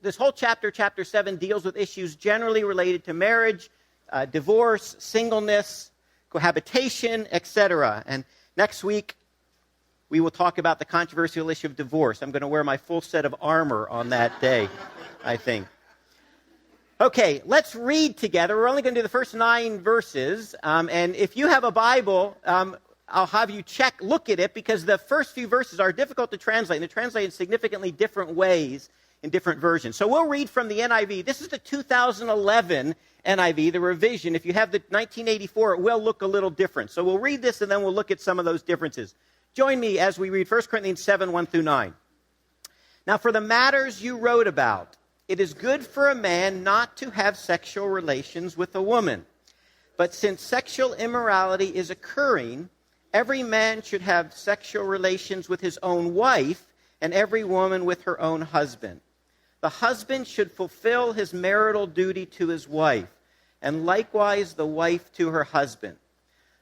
this whole chapter, chapter 7, deals with issues generally related to marriage, divorce, singleness, cohabitation, etc. And next week, we will talk about the controversial issue of divorce. I'm going to wear my full set of armor on that day, I think. Okay, let's read together. We're only going to do the first 9 verses. And if you have a Bible, I'll have you look at it, because the first few verses are difficult to translate. And they're translated in significantly different ways in different versions. So we'll read from the NIV. This is the 2011 NIV, the revision. If you have the 1984, it will look a little different. So we'll read this and then we'll look at some of those differences. Join me as we read 1 Corinthians 7, 1 through 9. Now, for the matters you wrote about, it is good for a man not to have sexual relations with a woman. But since sexual immorality is occurring, every man should have sexual relations with his own wife, and every woman with her own husband. The husband should fulfill his marital duty to his wife, and likewise the wife to her husband.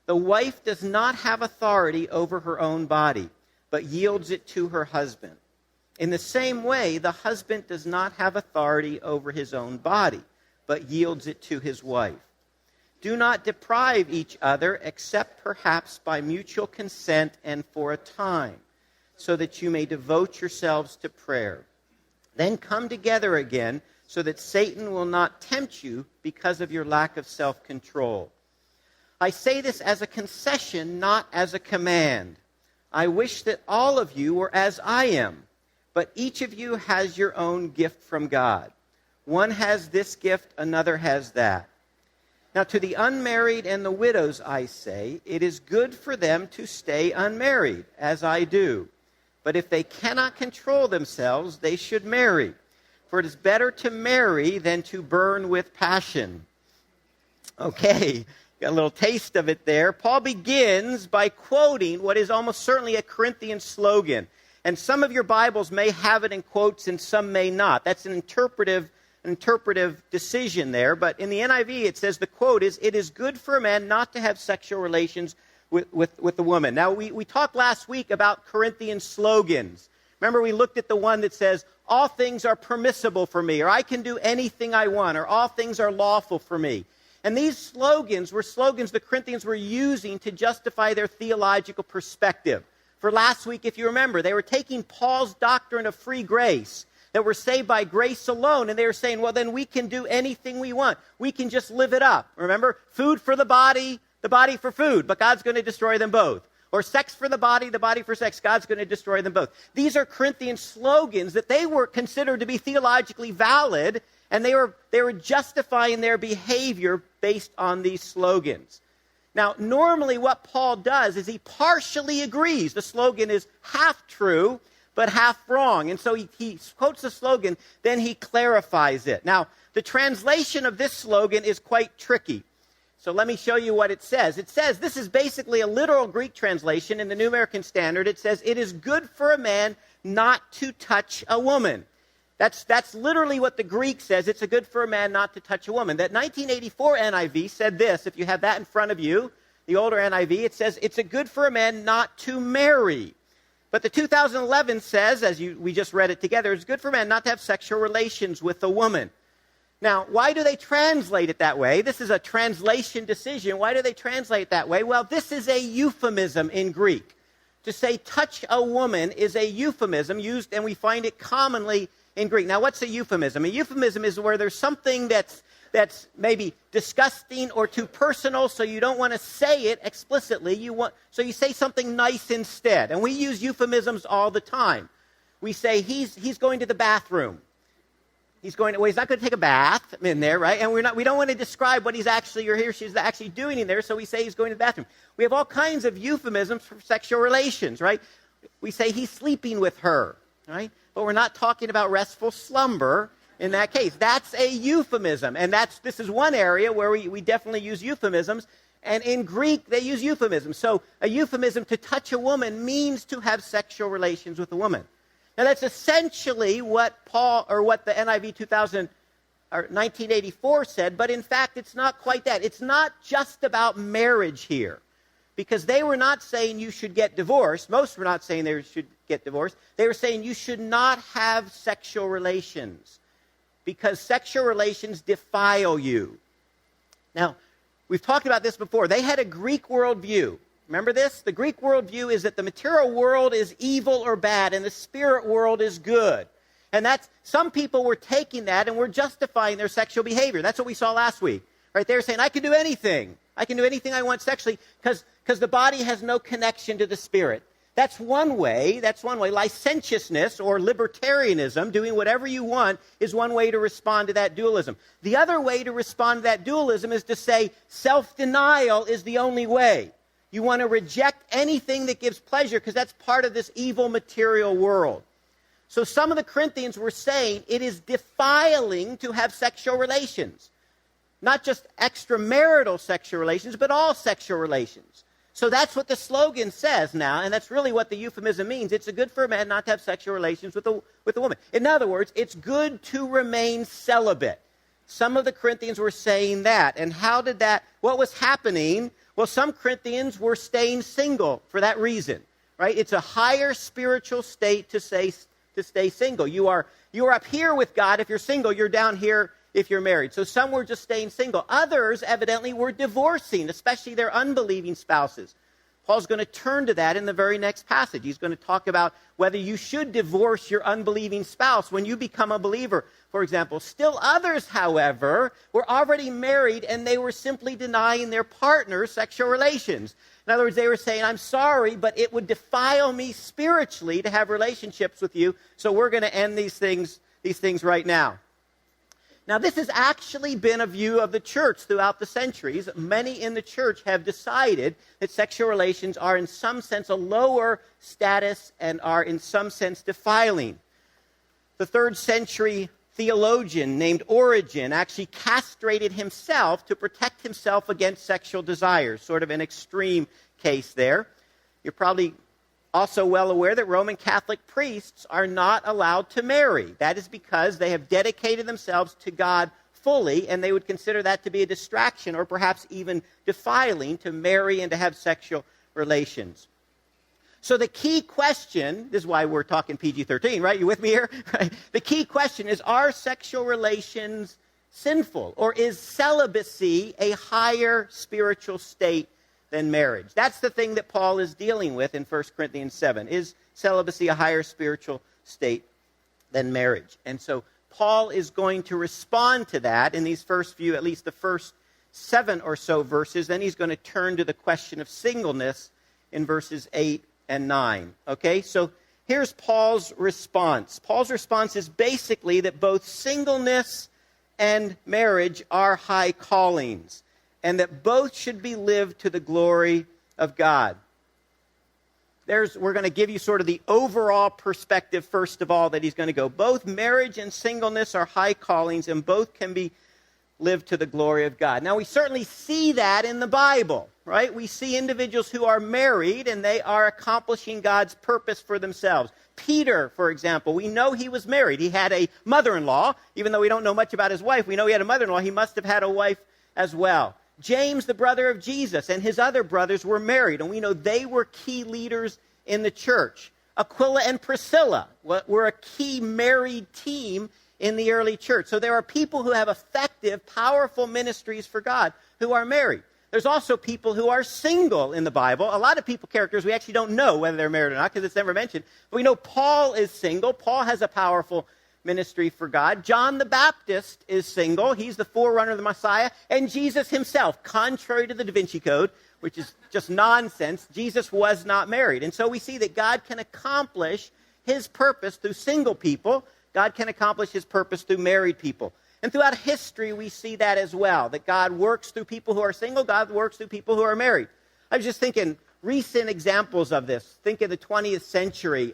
The wife does not have authority over her own body, but yields it to her husband. In the same way, the husband does not have authority over his own body, but yields it to his wife. Do not deprive each other, except perhaps by mutual consent and for a time, so that you may devote yourselves to prayer. Then come together again, so that Satan will not tempt you because of your lack of self-control. I say this as a concession, not as a command. I wish that all of you were as I am, but each of you has your own gift from God. One has this gift, another has that. Now to the unmarried and the widows I say, it is good for them to stay unmarried, as I do. But if they cannot control themselves, they should marry. For it is better to marry than to burn with passion. Okay, got a little taste of it there. Paul begins by quoting what is almost certainly a Corinthian slogan. And some of your Bibles may have it in quotes and some may not. That's an interpretive decision there. But in the NIV, it says the quote is, "It is good for a man not to have sexual relations with a woman." Now, we talked last week about Corinthian slogans. Remember, we looked at the one that says, "All things are permissible for me," or "I can do anything I want," or "All things are lawful for me." And these slogans were slogans the Corinthians were using to justify their theological perspective. For last week, if you remember, they were taking Paul's doctrine of free grace, that we're saved by grace alone, and they were saying, well, then we can do anything we want. We can just live it up. Remember, food for the body for food, but God's going to destroy them both. Or sex for the body for sex, God's going to destroy them both. These are Corinthian slogans that they were considered to be theologically valid, and they were justifying their behavior based on these slogans. Now, normally what Paul does is he partially agrees. The slogan is half true, but half wrong. And so he quotes the slogan, then he clarifies it. Now, the translation of this slogan is quite tricky. So let me show you what it says. It says, this is basically a literal Greek translation in the New American Standard. It says, "It is good for a man not to touch a woman." That's literally what the Greek says. It's good for a man not to touch a woman. That 1984 NIV said this, if you have that in front of you, the older NIV, it says, "It's good for a man not to marry." But the 2011 says, we just read it together, "It's good for a man not to have sexual relations with a woman." Now, why do they translate it that way? This is a translation decision. Why do they translate it that way? Well, this is a euphemism in Greek. To say touch a woman is a euphemism used, and we find it commonly in Greek. Now, what's a euphemism? A euphemism is where there's something that's maybe disgusting or too personal, so you don't want to say it explicitly. So you say something nice instead. And we use euphemisms all the time. We say, he's going to the bathroom. He's not going to take a bath in there, right? And we don't want to describe what he's actually, or he or she's actually doing in there, so we say he's going to the bathroom. We have all kinds of euphemisms for sexual relations, right? We say he's sleeping with her, right? But we're not talking about restful slumber in that case. That's a euphemism. And this is one area where we definitely use euphemisms. And in Greek, they use euphemisms. So a euphemism to touch a woman means to have sexual relations with a woman. Now that's essentially what the NIV 1984 said, but in fact it's not quite that. It's not just about marriage here. Because they were not saying you should get divorced. Most were not saying they should get divorced. They were saying you should not have sexual relations. because sexual relations defile you. Now, we've talked about this before. They had a Greek worldview. Remember this? The Greek worldview is that the material world is evil or bad, and the spirit world is good. And some people were taking that and were justifying their sexual behavior. That's what we saw last week. Right? They were saying, I can do anything. I can do anything I want sexually because the body has no connection to the spirit. That's one way. Licentiousness or libertarianism, doing whatever you want, is one way to respond to that dualism. The other way to respond to that dualism is to say self-denial is the only way. You want to reject anything that gives pleasure because that's part of this evil material world. So some of the Corinthians were saying it is defiling to have sexual relations. Not just extramarital sexual relations, but all sexual relations. So that's what the slogan says now, and that's really what the euphemism means. It's good for a man not to have sexual relations with a woman. In other words, it's good to remain celibate. Some of the Corinthians were saying that. And what was happening? Well, some Corinthians were staying single for that reason, right? It's a higher spiritual state to stay single. You are up here with God if you're single. You're down here if you're married. So some were just staying single. Others evidently were divorcing, especially their unbelieving spouses. Paul's going to turn to that in the very next passage. He's going to talk about whether you should divorce your unbelieving spouse when you become a believer, for example. Still others, however, were already married and they were simply denying their partner sexual relations. In other words, they were saying, I'm sorry, but it would defile me spiritually to have relationships with you, so we're going to end these things right now. Now, this has actually been a view of the church throughout the centuries. Many in the church have decided that sexual relations are in some sense a lower status and are in some sense defiling. The 3rd century theologian named Origen actually castrated himself to protect himself against sexual desires, sort of an extreme case there. You're probably also well aware that Roman Catholic priests are not allowed to marry. That is because they have dedicated themselves to God fully, and they would consider that to be a distraction or perhaps even defiling to marry and to have sexual relations. So the key question, this is why we're talking PG-13, right? You with me here? Right? The key question is, are sexual relations sinful? Or is celibacy a higher spiritual state than marriage? That's the thing that Paul is dealing with in 1 Corinthians 7. Is celibacy a higher spiritual state than marriage? And so Paul is going to respond to that in these first few, at least the first 7 or so verses. Then he's going to turn to the question of singleness in verses 8 and 9. Okay, so here's Paul's response. Paul's response is basically that both singleness and marriage are high callings, and that both should be lived to the glory of God. We're going to give you sort of the overall perspective, first of all, that he's going to go. Both marriage and singleness are high callings, and both can be lived to the glory of God. Now, we certainly see that in the Bible, right? We see individuals who are married, and they are accomplishing God's purpose for themselves. Peter, for example, we know he was married. He had a mother-in-law. Even though we don't know much about his wife, we know he had a mother-in-law. He must have had a wife as well. James, the brother of Jesus, and his other brothers were married, and we know they were key leaders in the church. Aquila and Priscilla were a key married team in the early church. So there are people who have effective, powerful ministries for God who are married. There's also people who are single in the Bible. A lot of characters, we actually don't know whether they're married or not because it's never mentioned. But we know Paul is single. Paul has a powerful ministry for God. John the Baptist is single. He's the forerunner of the Messiah. And Jesus himself, contrary to the Da Vinci Code, which is just nonsense, Jesus was not married. And so we see that God can accomplish his purpose through single people. God can accomplish his purpose through married people. And throughout history, we see that as well, that God works through people who are single, God works through people who are married. I was just thinking, recent examples of this. Think of the 20th century.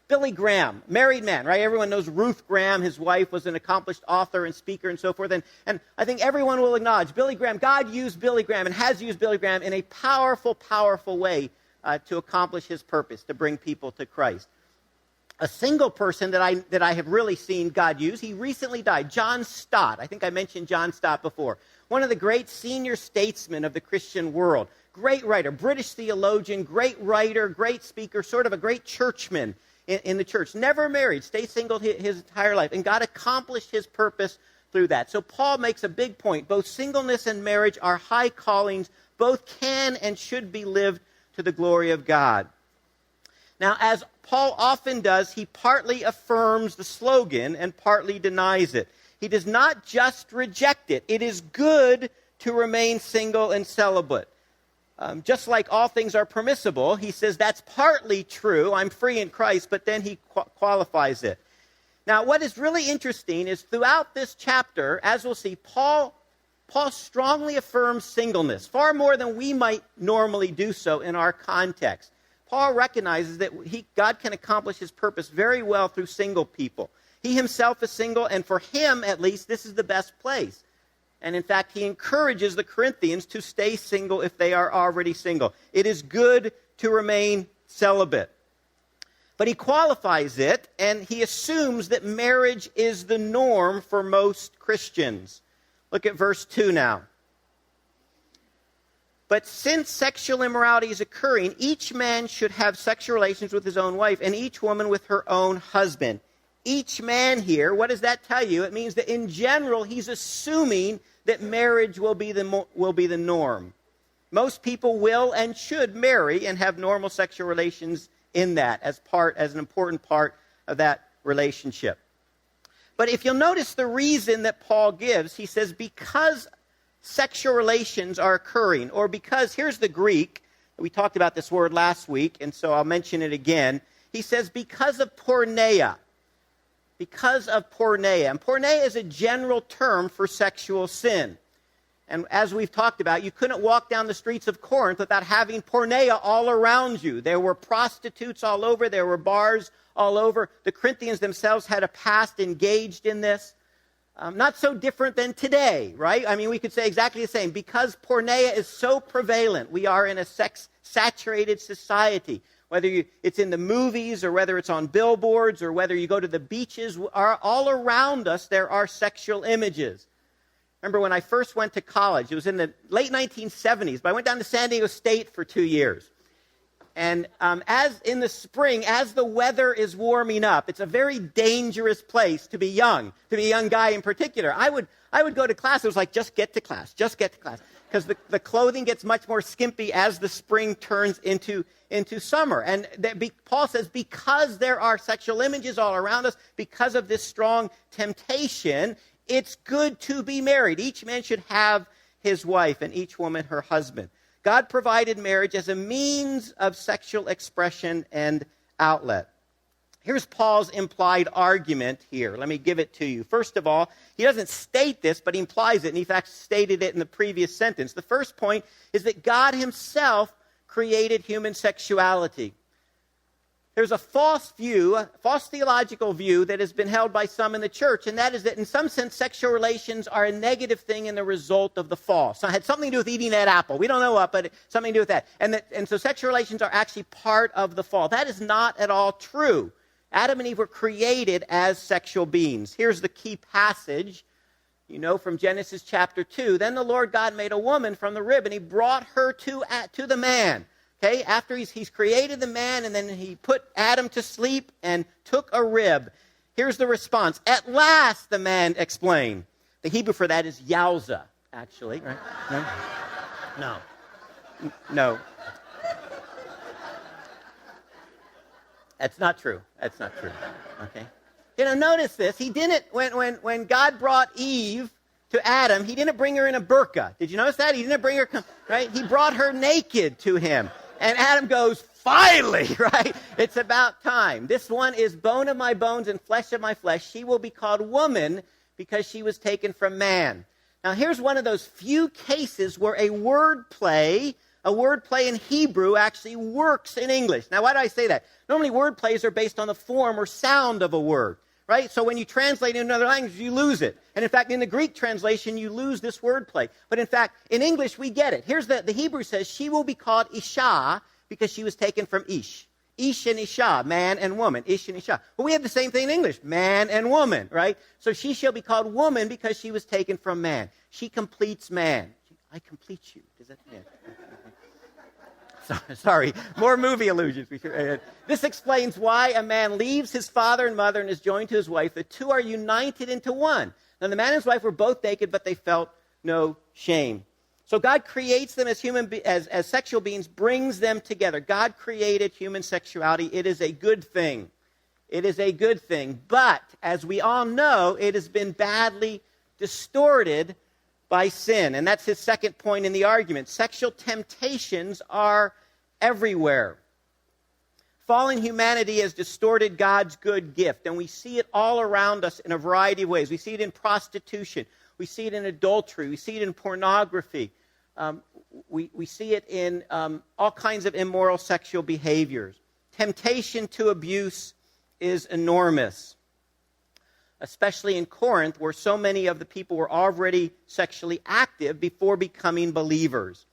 Billy Graham, married man, right? Everyone knows Ruth Graham. His wife was an accomplished author and speaker and so forth. And I think everyone will acknowledge Billy Graham, God used Billy Graham and has used Billy Graham in a powerful, powerful way to accomplish his purpose, to bring people to Christ. A single person that I have really seen God use, he recently died, John Stott. I think I mentioned John Stott before. One of the great senior statesmen of the Christian world. Great writer, British theologian, great writer, great speaker, sort of a great churchman in the church. Never married, stayed single his entire life. And God accomplished his purpose through that. So Paul makes a big point. Both singleness and marriage are high callings. Both can and should be lived to the glory of God. Now, as Paul often does, he partly affirms the slogan and partly denies it. He does not just reject it. It is good to remain single and celibate. Just like all things are permissible, he says that's partly true. I'm free in Christ, but then he qualifies it. Now, what is really interesting is throughout this chapter, as we'll see, Paul strongly affirms singleness, far more than we might normally do so in our context. Paul recognizes that God can accomplish his purpose very well through single people. He himself is single, and for him, at least, this is the best place. And in fact, he encourages the Corinthians to stay single if they are already single. It is good to remain celibate. But he qualifies it, and he assumes that marriage is the norm for most Christians. Look at verse 2 now. But since sexual immorality is occurring, each man should have sexual relations with his own wife, and each woman with her own husband. Each man here, what does that tell you? It means that in general, he's assuming that marriage will be the norm. Most people will and should marry and have normal sexual relations in that as an important part of that relationship. But if you'll notice the reason that Paul gives, he says because sexual relations are occurring, or because, here's the Greek, we talked about this word last week, and so I'll mention it again. He says because of porneia. Because of porneia. And porneia is a general term for sexual sin. And as we've talked about, you couldn't walk down the streets of Corinth without having porneia all around you. There were prostitutes all over. There were bars all over. The Corinthians themselves had a past engaged in this. Not so different than today, right? I mean, we could say exactly the same. Because porneia is so prevalent, we are in a sex-saturated society. Whether it's in the movies or whether it's on billboards or whether you go to the beaches, all around us there are sexual images. Remember when I first went to college, it was in the late 1970s, but I went down to San Diego State for 2 years. And as in the spring, as the weather is warming up, it's a very dangerous place to be young, to be a young guy in particular. I would go to class, it was like, just get to class. Because the clothing gets much more skimpy as the spring turns into summer. And Paul says because there are sexual images all around us, because of this strong temptation, it's good to be married. Each man should have his wife and each woman her husband. God provided marriage as a means of sexual expression and outlet. Here's Paul's implied argument here. Let me give it to you. First of all, he doesn't state this, but he implies it, and he in fact stated it in the previous sentence. The first point is that God himself created human sexuality. There's a false theological view that has been held by some in the church, and that is that in some sense sexual relations are a negative thing and the result of the fall. So it had something to do with eating that apple. We don't know what, but something to do with that. And so sexual relations are actually part of the fall. That is not at all true. Adam and Eve were created as sexual beings. Here's the key passage, from Genesis chapter 2. Then the Lord God made a woman from the rib, and he brought her to the man. Okay, after he's created the man, and then he put Adam to sleep and took a rib. Here's the response. At last, the man explained. The Hebrew for that is yowza, actually. Right? No. That's not true. Okay. Notice this. He didn't, when God brought Eve to Adam, he didn't bring her in a burqa. Did you notice that? He didn't bring her, right? He brought her naked to him. And Adam goes, finally, right? It's about time. This one is bone of my bones and flesh of my flesh. She will be called woman because she was taken from man. Now, here's one of those few cases where a word play in Hebrew actually works in English. Now, why do I say that? Normally, word plays are based on the form or sound of a word, right? So when you translate in another language, you lose it. And in fact, in the Greek translation, you lose this word play. But in fact, in English, we get it. Here's the Hebrew says, she will be called Isha because she was taken from Ish. Ish and Isha, man and woman. Ish and Isha. Well, we have the same thing in English, man and woman, right? So she shall be called woman because she was taken from man. She completes man. I complete you. Does that mean? Sorry, more movie allusions. This explains why a man leaves his father and mother and is joined to his wife. The two are united into one. Now, the man and his wife were both naked, but they felt no shame. So God creates them as sexual beings, brings them together. God created human sexuality. It is a good thing. It is a good thing. But, as we all know, it has been badly distorted by sin. And that's his second point in the argument. Sexual temptations are everywhere. Fallen humanity has distorted God's good gift, and we see it all around us in a variety of ways. We see it in prostitution. We see it in adultery. We see it in pornography. We see it in all kinds of immoral sexual behaviors. Temptation to abuse is enormous, especially in Corinth, where so many of the people were already sexually active before becoming believers.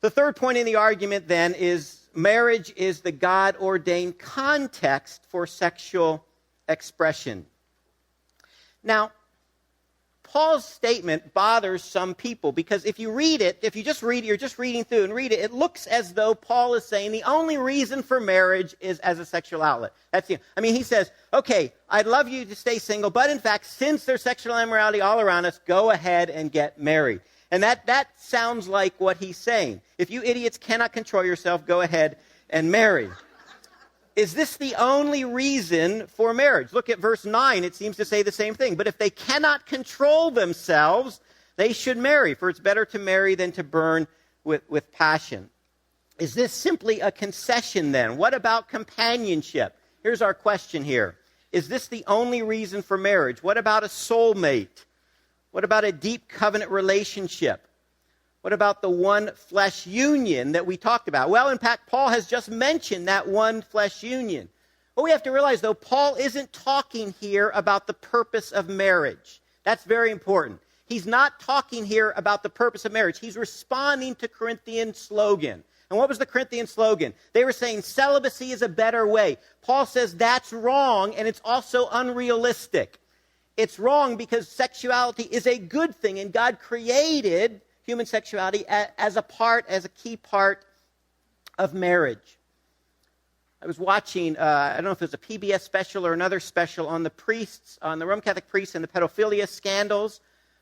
The third point in the argument, then, is marriage is the God-ordained context for sexual expression. Now, Paul's statement bothers some people because if you read it, if you just read it, you're just reading through and read it, it looks as though Paul is saying the only reason for marriage is as a sexual outlet. He says, okay, I'd love you to stay single, but in fact, since there's sexual immorality all around us, go ahead and get married. And that sounds like what he's saying. If you idiots cannot control yourself, go ahead and marry. Is this the only reason for marriage? Look at verse 9. It seems to say the same thing. But if they cannot control themselves, they should marry, for it's better to marry than to burn with passion. Is this simply a concession then? What about companionship? Here's our question here. Is this the only reason for marriage? What about a soulmate? What about a deep covenant relationship? What about the one flesh union that we talked about? Well, in fact, Paul has just mentioned that one flesh union. What we have to realize, though, Paul isn't talking here about the purpose of marriage. That's very important. He's not talking here about the purpose of marriage. He's responding to Corinthian Slogan. And what was the Corinthian slogan? They were saying celibacy is a better way. Paul says that's wrong, and it's also unrealistic. It's wrong because sexuality is a good thing, and God created human sexuality as a key part of marriage. I was watching, I don't know if it was a PBS special or another special on the priests, on the Roman Catholic priests and the pedophilia scandals.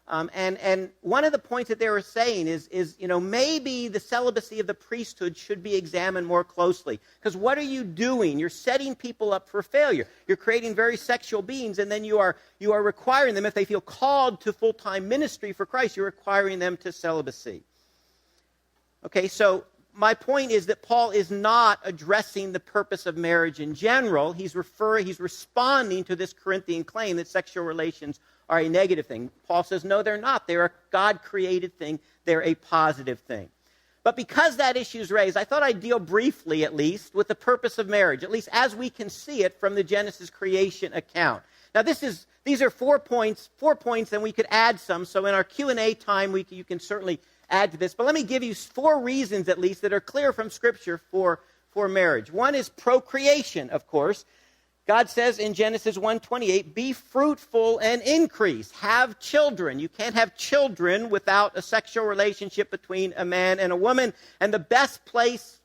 And one of the points that they were saying is maybe the celibacy of the priesthood should be examined more closely. Because what are you doing? You're setting people up for failure. You're creating very sexual beings, and then you are requiring them, if they feel called to full-time ministry for Christ, you're requiring them to celibacy. Okay, so my point is that Paul is not addressing the purpose of marriage in general. He's responding to this Corinthian claim that sexual relations are a negative thing. Paul says, no, they're not. They're a God-created thing. They're a positive thing. But because that issue is raised, I thought I'd deal briefly, at least, with the purpose of marriage, at least as we can see it from the Genesis creation account. Now, these are 4 points, and we could add some. So in our Q&A time, you can certainly add to this. But let me give you 4 reasons, at least, that are clear from Scripture for marriage. One is procreation, of course. God says in Genesis 1:28, be fruitful and increase. Have children. You can't have children without a sexual relationship between a man and a woman. And the best place,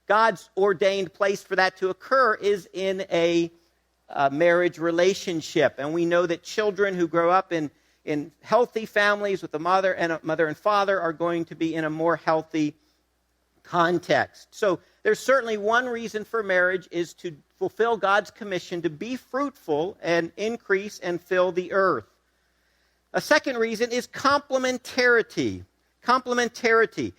God's ordained place for that to occur is in a marriage relationship. And we know that children who grow up in healthy families with a mother and father are going to be in a more healthy context. So there's certainly one reason for marriage is to fulfill God's commission to be fruitful and increase and fill the earth. A second reason is complementarity. Complementarity.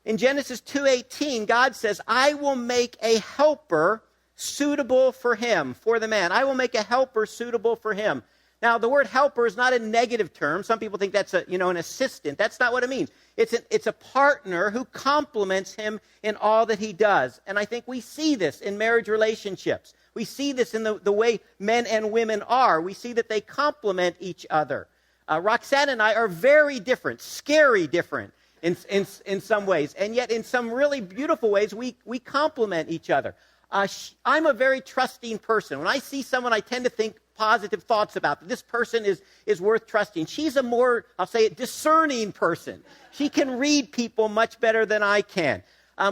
In Genesis 2:18, God says, I will make a helper suitable for him, for the man. I will make a helper suitable for him. Now, the word helper is not a negative term. Some people think that's an assistant. That's not what it means. It's a partner who complements him in all that he does. And I think we see this in marriage relationships. We see this in the way men and women are. We see that they complement each other. Roxanne and I are very different, scary different in some ways. And yet in some really beautiful ways, we complement each other. I'm a very trusting person. When I see someone, I tend to think positive thoughts about them. This person is worth trusting. She's a more, I'll say it, discerning person. She can read people much better than I can.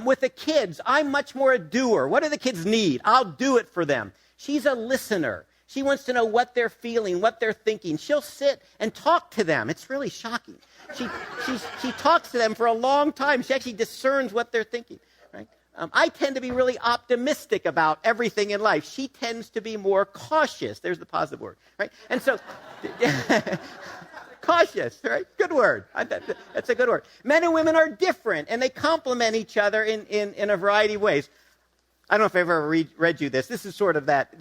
With the kids, I'm much more a doer. What do the kids need? I'll do it for them. She's a listener. She wants to know what they're feeling, what they're thinking. She'll sit and talk to them. It's really shocking. She talks to them for a long time. She actually discerns what they're thinking. Right? I tend to be really optimistic about everything in life. She tends to be more cautious. There's the positive word. Right? And so, cautious, right? Good word. That's a good word. Men and women are different, and they complement each other in a variety of ways. I don't know if I've ever read you this. This is sort of that.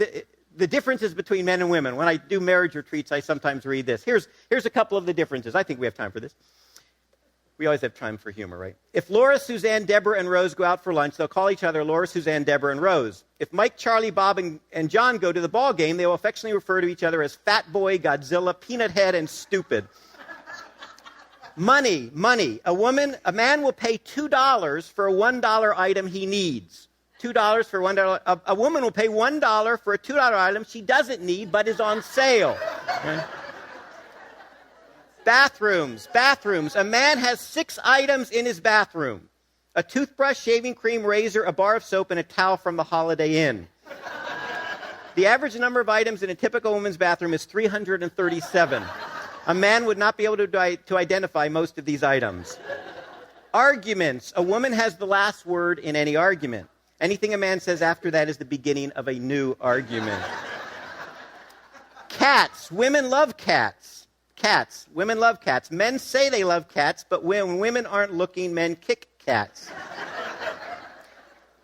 The differences between men and women. When I do marriage retreats, I sometimes read this. Here's a couple of the differences. I think we have time for this. We always have time for humor, right? If Laura, Suzanne, Deborah, and Rose go out for lunch, they'll call each other Laura, Suzanne, Deborah, and Rose. If Mike, Charlie, Bob, and John go to the ball game, they will affectionately refer to each other as Fat Boy, Godzilla, Peanut Head, and Stupid. Money. A man will pay $2 for a $1 item he needs. $2 for $1. A woman will pay $1 for a $2 item she doesn't need but is on sale. Right? Bathrooms. A man has 6 items in his bathroom. A toothbrush, shaving cream, razor, a bar of soap, and a towel from the Holiday Inn. The average number of items in a typical woman's bathroom is 337. A man would not be able to identify most of these items. Arguments. A woman has the last word in any argument. Anything a man says after that is the beginning of a new argument. Cats. Women love cats. Women love cats. Men say they love cats, but when women aren't looking, men kick cats.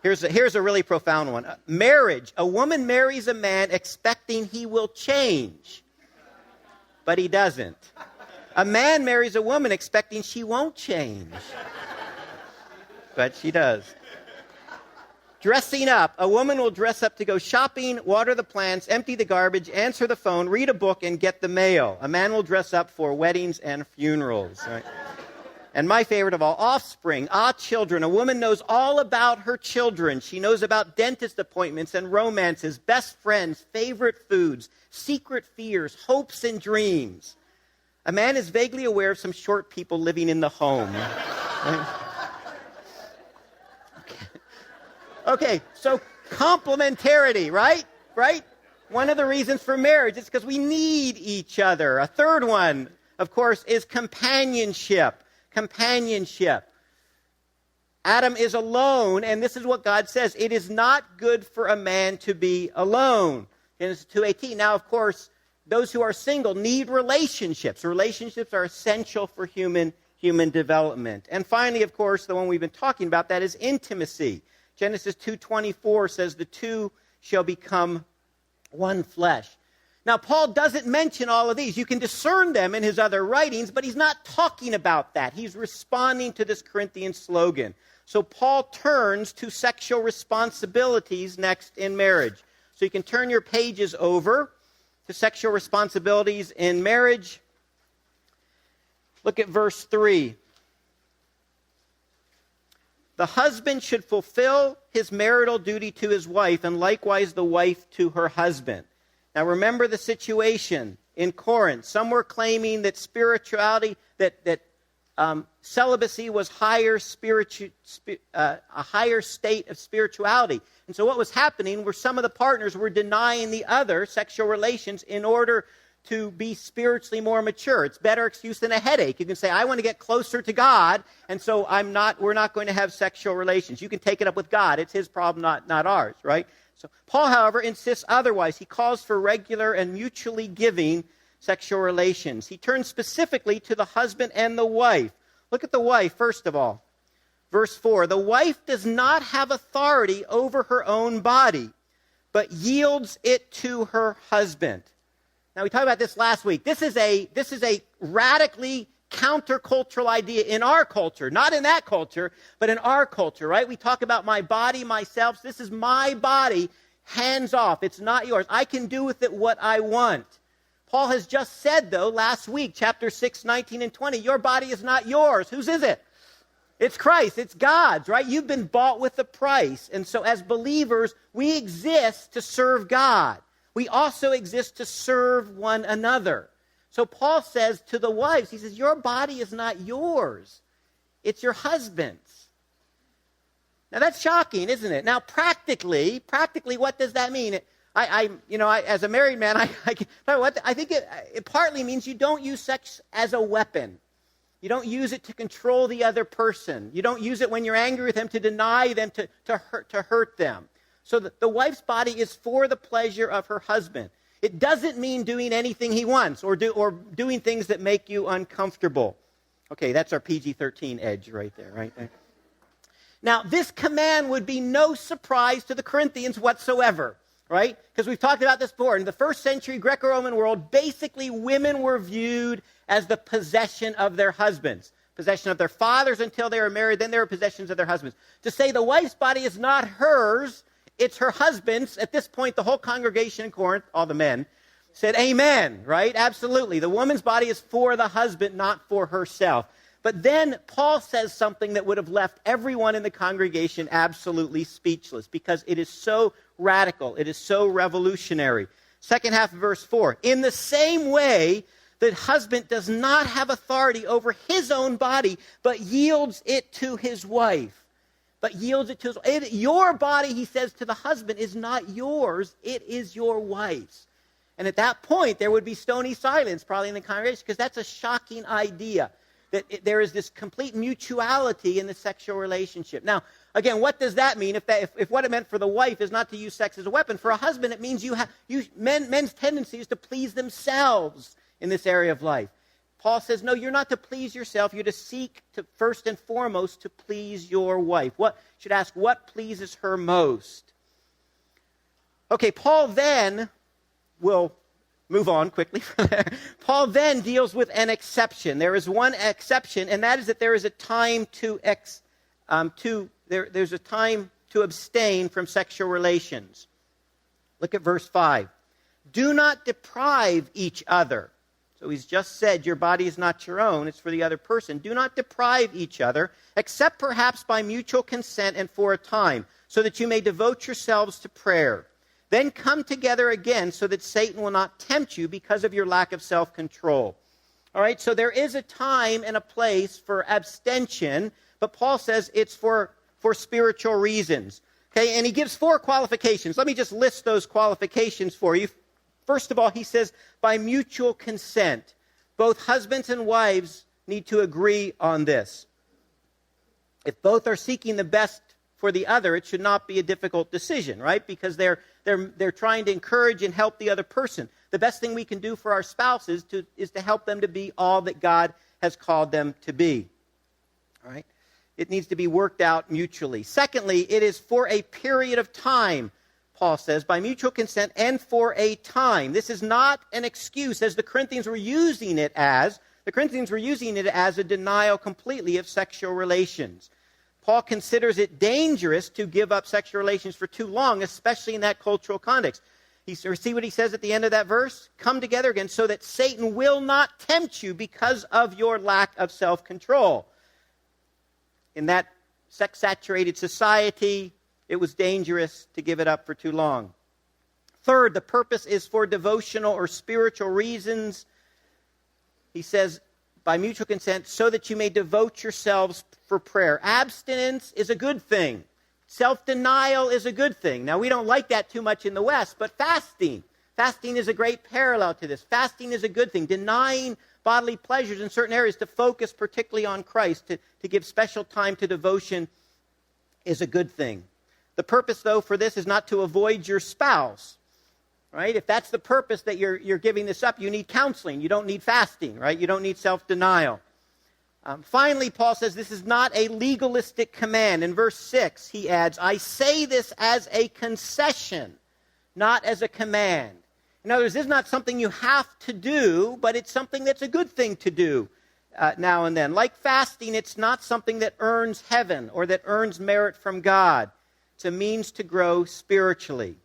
Here's a really profound one. Marriage. A woman marries a man expecting he will change, but he doesn't. A man marries a woman expecting she won't change, but she does. Dressing up. A woman will dress up to go shopping, water the plants, empty the garbage, answer the phone, read a book, and get the mail. A man will dress up for weddings and funerals. Right? And my favorite of all, offspring. Children. A woman knows all about her children. She knows about dentist appointments and romances, best friends, favorite foods, secret fears, hopes, and dreams. A man is vaguely aware of some short people living in the home. Right? Okay, so complementarity, right? One of the reasons for marriage is because we need each other. A third one, of course, is companionship. Adam is alone, and this is what God says. It is not good for a man to be alone. Genesis 2:18. Now, of course, those who are single need relationships. Relationships are essential for human development. And finally, of course, the one we've been talking about, that is intimacy. Genesis 2:24 says the two shall become one flesh. Now, Paul doesn't mention all of these. You can discern them in his other writings, but he's not talking about that. He's responding to this Corinthian slogan. So Paul turns to sexual responsibilities next in marriage. So you can turn your pages over to sexual responsibilities in marriage. Look at verse 3. The husband should fulfill his marital duty to his wife, and likewise the wife to her husband. Now remember the situation in Corinth. Some were claiming that spirituality, that celibacy was a higher state of spirituality. And so what was happening were some of the partners were denying the other sexual relations in order to be spiritually more mature. It's a better excuse than a headache. You can say, I want to get closer to God, and so we're not going to have sexual relations. You can take it up with God. It's his problem, not ours, right? So Paul, however, insists otherwise. He calls for regular and mutually giving sexual relations. He turns specifically to the husband and the wife. Look at the wife, first of all. Verse 4, the wife does not have authority over her own body, but yields it to her husband. Now, we talked about this last week. This is a radically countercultural idea in our culture. Not in that culture, but in our culture, right? We talk about my body, myself. This is my body, hands off. It's not yours. I can do with it what I want. Paul has just said, though, last week, chapter 6, 19 and 20, your body is not yours. Whose is it? It's Christ. It's God's, right? You've been bought with a price. And so as believers, we exist to serve God. We also exist to serve one another. So Paul says to the wives, he says, your body is not yours. It's your husband's. Now that's shocking, isn't it? Now practically, what does that mean? As a married man, I think it partly means you don't use sex as a weapon. You don't use it to control the other person. You don't use it when you're angry with them to deny them, to hurt them. So the wife's body is for the pleasure of her husband. It doesn't mean doing anything he wants or doing things that make you uncomfortable. Okay, that's our PG-13 edge right there, right? Now, this command would be no surprise to the Corinthians whatsoever, right? Because we've talked about this before. In the first century Greco-Roman world, basically women were viewed as the possession of their husbands, possession of their fathers until they were married, then they were possessions of their husbands. To say the wife's body is not hers, it's her husband's. At this point, the whole congregation in Corinth, all the men, said amen, right? Absolutely. The woman's body is for the husband, not for herself. But then Paul says something that would have left everyone in the congregation absolutely speechless because it is so radical. It is so revolutionary. Second half of verse 4. In the same way, the husband does not have authority over his own body, but yields it to his wife. Your body, he says to the husband, is not yours. It is your wife's. And at that point, there would be stony silence probably in the congregation because that's a shocking idea. That there is this complete mutuality in the sexual relationship. Now, again, what does that mean? If what it meant for the wife is not to use sex as a weapon, for a husband it means men's tendency is to please themselves in this area of life. Paul says, no, you're not to please yourself. You're to seek to first and foremost to please your wife. Should ask what pleases her most. Okay, Paul then will move on quickly from there. Paul then deals with an exception. There is one exception, and that is that there is a time there's a time to abstain from sexual relations. Look at verse 5. Do not deprive each other. So he's just said your body is not your own, it's for the other person. Do not deprive each other, except perhaps by mutual consent and for a time, so that you may devote yourselves to prayer. Then come together again so that Satan will not tempt you because of your lack of self-control. All right, so there is a time and a place for abstention, but Paul says it's for spiritual reasons. Okay, and he gives 4 qualifications. Let me just list those qualifications for you. First of all, he says by mutual consent. Both husbands and wives need to agree on this. If both are seeking the best for the other, it should not be a difficult decision, right? Because they're trying to encourage and help the other person. The best thing we can do for our spouses is to help them to be all that God has called them to be. All right? It needs to be worked out mutually. Secondly, it is for a period of time, Paul says, by mutual consent and for a time. This is not an excuse, as the Corinthians were using it as. The Corinthians were using it as a denial completely of sexual relations. Paul considers it dangerous to give up sexual relations for too long, especially in that cultural context. See what he says at the end of that verse? Come together again so that Satan will not tempt you because of your lack of self-control. In that sex-saturated society, it was dangerous to give it up for too long. Third, the purpose is for devotional or spiritual reasons. He says, by mutual consent, so that you may devote yourselves for prayer. Abstinence is a good thing. Self-denial is a good thing. Now, we don't like that too much in the West, but fasting is a great parallel to this. Fasting is a good thing. Denying bodily pleasures in certain areas to focus particularly on Christ, to give special time to devotion is a good thing. The purpose, though, for this is not to avoid your spouse, right? If that's the purpose that you're giving this up, you need counseling. You don't need fasting, right? You don't need self-denial. Finally, Paul says this is not a legalistic command. In verse 6, he adds, I say this as a concession, not as a command. In other words, this is not something you have to do, but it's something that's a good thing to do now and then. Like fasting, it's not something that earns heaven or that earns merit from God. It's a means to grow spiritually.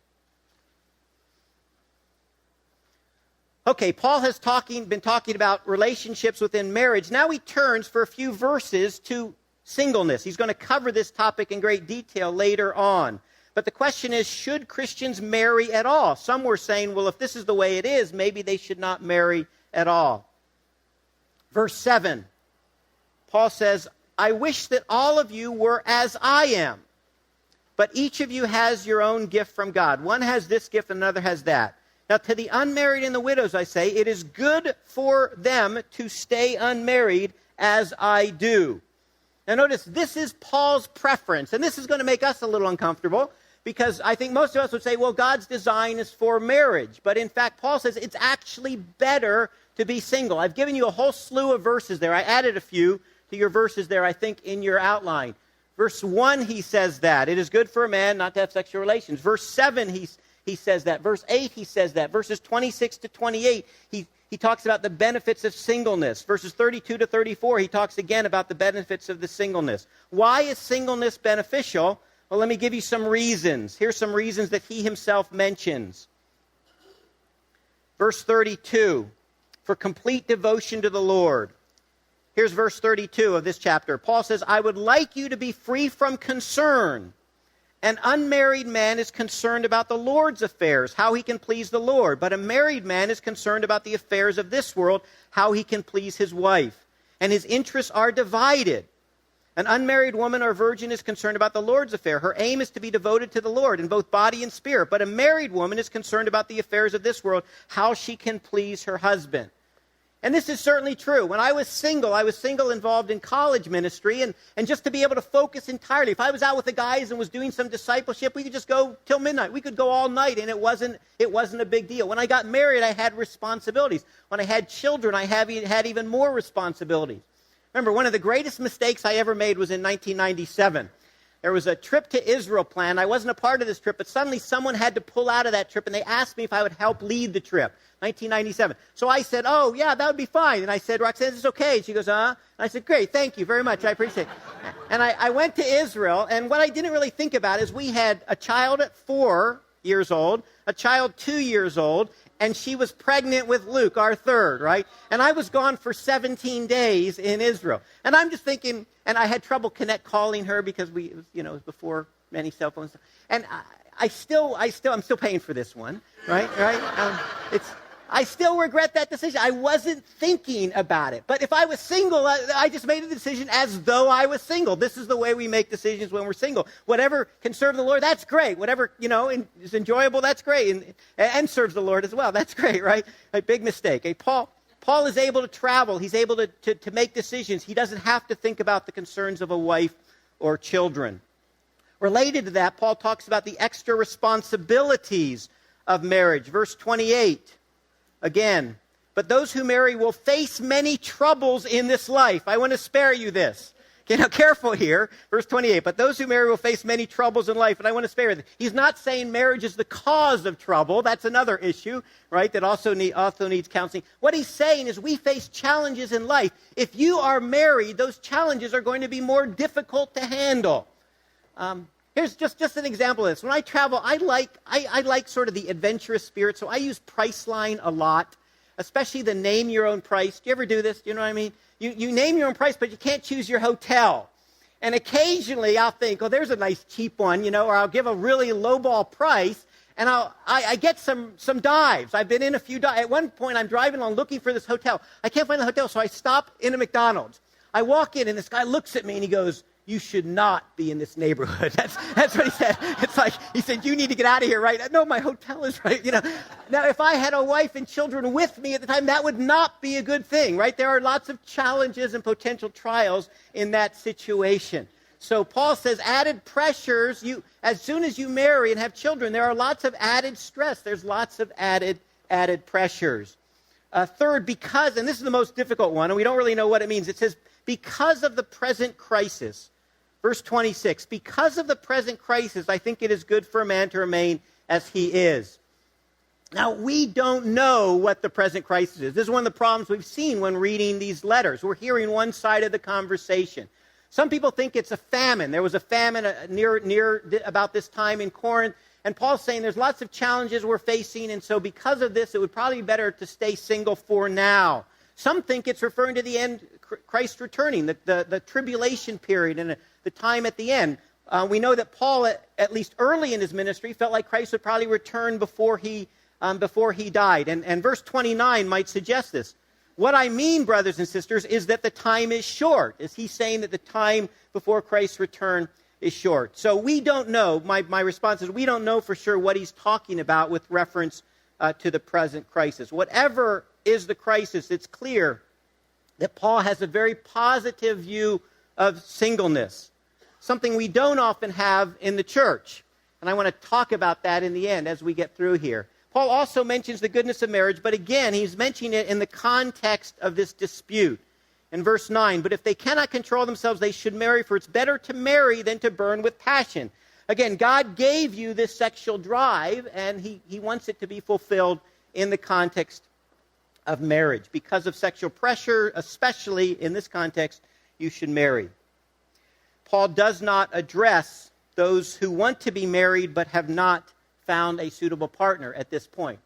Okay, Paul has been talking about relationships within marriage. Now he turns for a few verses to singleness. He's going to cover this topic in great detail later on. But the question is, should Christians marry at all? Some were saying, well, if this is the way it is, maybe they should not marry at all. Verse 7, Paul says, I wish that all of you were as I am. But each of you has your own gift from God. One has this gift and another has that. Now, to the unmarried and the widows, I say, it is good for them to stay unmarried as I do. Now, notice, this is Paul's preference. And this is going to make us a little uncomfortable because I think most of us would say, well, God's design is for marriage. But in fact, Paul says it's actually better to be single. I've given you a whole slew of verses there. I added a few to your verses there, I think, in your outline. Verse 1, he says that. It is good for a man not to have sexual relations. Verse 7, he says that. Verse 8, he says that. Verses 26 to 28, he talks about the benefits of singleness. Verses 32 to 34, he talks again about the benefits of the singleness. Why is singleness beneficial? Well, let me give you some reasons. Here's some reasons that he himself mentions. Verse 32, for complete devotion to the Lord. Here's verse 32 of this chapter. Paul says, I would like you to be free from concern. An unmarried man is concerned about the Lord's affairs, how he can please the Lord. But a married man is concerned about the affairs of this world, how he can please his wife. And his interests are divided. An unmarried woman or virgin is concerned about the Lord's affair. Her aim is to be devoted to the Lord in both body and spirit. But a married woman is concerned about the affairs of this world, how she can please her husband. And this is certainly true. When I was single involved in college ministry, and just to be able to focus entirely. If I was out with the guys and was doing some discipleship, we could just go till midnight. We could go all night, and it wasn't a big deal. When I got married, I had responsibilities. When I had children, I had even more responsibilities. Remember, one of the greatest mistakes I ever made was in 1997. There was a trip to Israel planned. I wasn't a part of this trip, but suddenly someone had to pull out of that trip, and they asked me if I would help lead the trip, 1997. So I said, oh, yeah, that would be fine. And I said, Roxanne, it's okay. And she goes, And I said, great, thank you very much. I appreciate it. And I went to Israel, and what I didn't really think about is we had a child at 4 years old, a child 2 years old, and she was pregnant with Luke, our third, right? And I was gone for 17 days in Israel. And I'm just thinking, and I had trouble calling her because it was before many cell phones. And I'm still paying for this one, right? I still regret that decision. I wasn't thinking about it. But if I was single, I just made a decision as though I was single. This is the way we make decisions when we're single. Whatever can serve the Lord, that's great. Whatever, is enjoyable, that's great. And serves the Lord as well. That's great, right? A big mistake. Paul is able to travel. He's able to make decisions. He doesn't have to think about the concerns of a wife or children. Related to that, Paul talks about the extra responsibilities of marriage. Verse 28. Again, but those who marry will face many troubles in this life. I want to spare you this. Okay, now careful here. Verse 28, but those who marry will face many troubles in life, and I want to spare you. He's not saying marriage is the cause of trouble. That's another issue, right, that also needs counseling. What he's saying is we face challenges in life. If you are married, those challenges are going to be more difficult to handle. Here's just an example of this. When I travel, I like sort of the adventurous spirit, so I use Priceline a lot, especially the name your own price. Do you ever do this? Do you know what I mean? You name your own price, but you can't choose your hotel. And occasionally I'll think, oh, there's a nice cheap one, or I'll give a really lowball price, and I get some dives. I've been in a few dives. At one point, I'm driving along looking for this hotel. I can't find the hotel, so I stop in a McDonald's. I walk in, and this guy looks at me, and he goes, you should not be in this neighborhood. That's what he said. It's like, he said, you need to get out of here, right? No, my hotel is right, Now, if I had a wife and children with me at the time, that would not be a good thing, right? There are lots of challenges and potential trials in that situation. So Paul says added pressures, as soon as you marry and have children, there are lots of added stress. There's lots of added pressures. Third, because, and this is the most difficult one, and we don't really know what it means. It says, because of the present crisis. Verse 26, because of the present crisis, I think it is good for a man to remain as he is. Now, we don't know what the present crisis is. This is one of the problems we've seen when reading these letters. We're hearing one side of the conversation. Some people think it's a famine. There was a famine near about this time in Corinth, and Paul's saying there's lots of challenges we're facing, and so because of this, it would probably be better to stay single for now. Some think it's referring to the end, Christ returning, the tribulation period and the time at the end. We know that Paul, at least early in his ministry, felt like Christ would probably return before he died. And verse 29 might suggest this. What I mean, brothers and sisters, is that the time is short. Is he saying that the time before Christ's return is short. So we don't know. My response is we don't know for sure what he's talking about with reference to the present crisis. Whatever is the crisis, it's clear that Paul has a very positive view of singleness, something we don't often have in the church. And I want to talk about that in the end as we get through here. Paul also mentions the goodness of marriage, but again, he's mentioning it in the context of this dispute. In verse 9, but if they cannot control themselves, they should marry, for it's better to marry than to burn with passion. Again, God gave you this sexual drive, and he wants it to be fulfilled in the context of marriage. Because of sexual pressure, especially in this context, you should marry. Paul does not address those who want to be married but have not found a suitable partner at this point.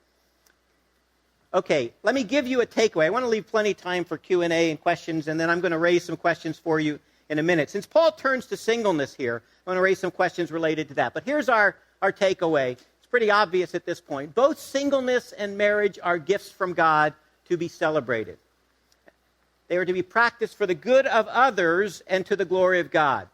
Okay, let me give you a takeaway. I want to leave plenty of time for Q&A and questions, and then I'm going to raise some questions for you in a minute. Since Paul turns to singleness here, I'm going to raise some questions related to that. But here's our takeaway. It's pretty obvious at this point. Both singleness and marriage are gifts from God to be celebrated. They are to be practiced for the good of others and to the glory of God.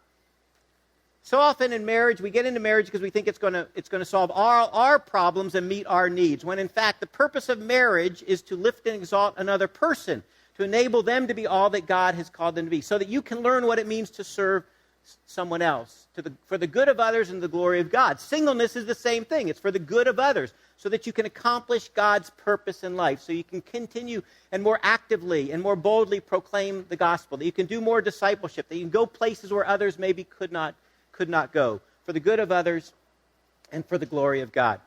So often in marriage, we get into marriage because we think it's going to solve all our problems and meet our needs, when in fact the purpose of marriage is to lift and exalt another person, to enable them to be all that God has called them to be, so that you can learn what it means to serve someone else, for the good of others and the glory of God. Singleness is the same thing. It's for the good of others, so that you can accomplish God's purpose in life, so you can continue and more actively and more boldly proclaim the gospel, that you can do more discipleship, that you can go places where others maybe could not go, for the good of others and for the glory of God.